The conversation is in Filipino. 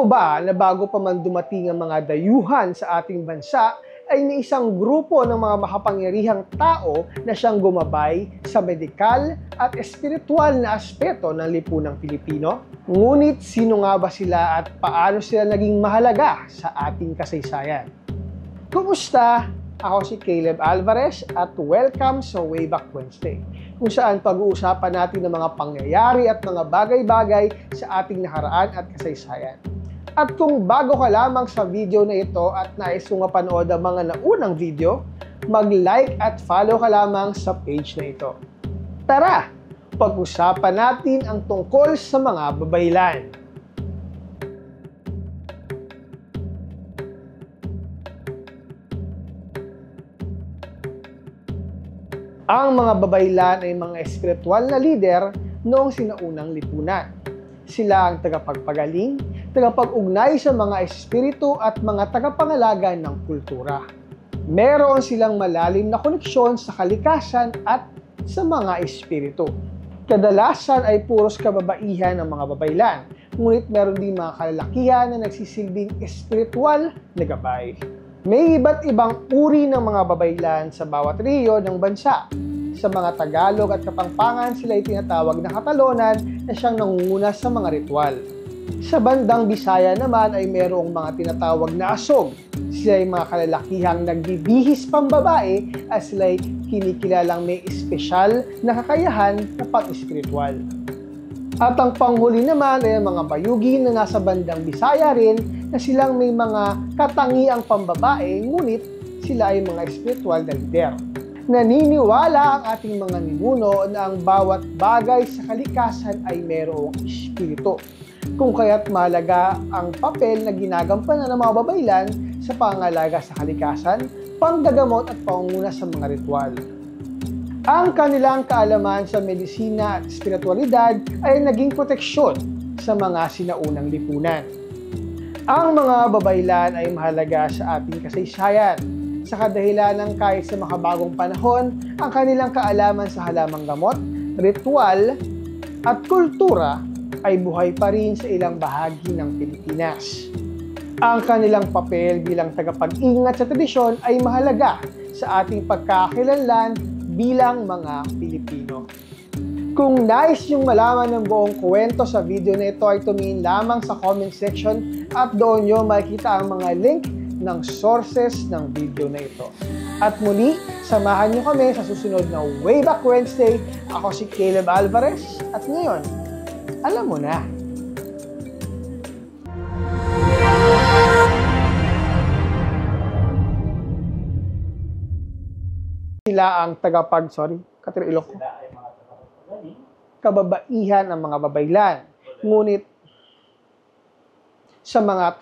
mo ba na bago pa man dumating ang mga dayuhan sa ating bansa, ay may isang grupo ng mga makapangyarihang tao na siyang gumabay sa medikal at espiritual na aspeto ng lipunang Pilipino? Ngunit sino nga ba sila at paano sila naging mahalaga sa ating kasaysayan? Kumusta? Ako si Caleb Alvarez at welcome sa Wayback Wednesday, kung saan pag-uusapan natin ng mga pangyayari at mga bagay-bagay sa ating nakaraan at kasaysayan. At kung bago ka lamang sa video na ito at nais mong mapanood ang mga naunang video, mag-like at follow ka lamang sa page na ito. Tara, pag-usapan natin ang tungkol sa mga babaylan. Ang mga babaylan ay mga espiritual na lider noong sinaunang lipunan. Sila ang tagapagpagaling, tagapag-ugnay sa mga espiritu at mga tagapangalaga ng kultura. Meron silang malalim na koneksyon sa kalikasan at sa mga espiritu. Kadalasan ay puros kababaihan ng mga babaylan, ngunit meron din mga kalalakihan na nagsisilbing espiritual na gabay. May iba't ibang uri ng mga babaylan sa bawat rehiyon ng bansa. Sa mga Tagalog at Kapampangan, sila ay tinatawag na katalonan na siyang nangunguna sa mga ritual. Sa bandang Bisaya naman ay mayroong mga tinatawag na asog. Sila ay mga kalalakihang nagbibihis pambabae at sila ay kinikilalang may espesyal na kakayahan na pang-espiritual. At ang panghuli naman ay ang mga bayugi na nasa bandang Bisaya rin na silang may mga katangiang pambabae, ngunit sila ay mga espiritual na lider. Naniniwala ang ating mga ninuno na ang bawat bagay sa kalikasan ay mayroong espiritu, kung kaya't mahalaga ang papel na ginagampanan ng mga babaylan sa pangangalaga sa kalikasan, panggagamot at pangunguna sa mga ritual. Ang kanilang kaalaman sa medisina at espiritualidad ay naging proteksyon sa mga sinaunang lipunan. Ang mga babaylan ay mahalaga sa ating kasaysayan sa kadahilan ng kahit sa makabagong panahon, ang kanilang kaalaman sa halamang gamot, ritual at kultura ay buhay pa rin sa ilang bahagi ng Pilipinas. Ang kanilang papel bilang tagapag-ingat sa tradisyon ay mahalaga sa ating pagkakakilanlan bilang mga Pilipino. Kung nais yung malaman ng buong kwento sa video na ito ay tumingin lamang sa comment section at doon nyo makikita ang mga link ng sources ng video na ito. At muli, samahan nyo kami sa susunod na Wayback Wednesday. Ako si Caleb Alvarez at ngayon, alam mo na. Sila ang kababaihan ng mga babaylan. Ngunit sa mga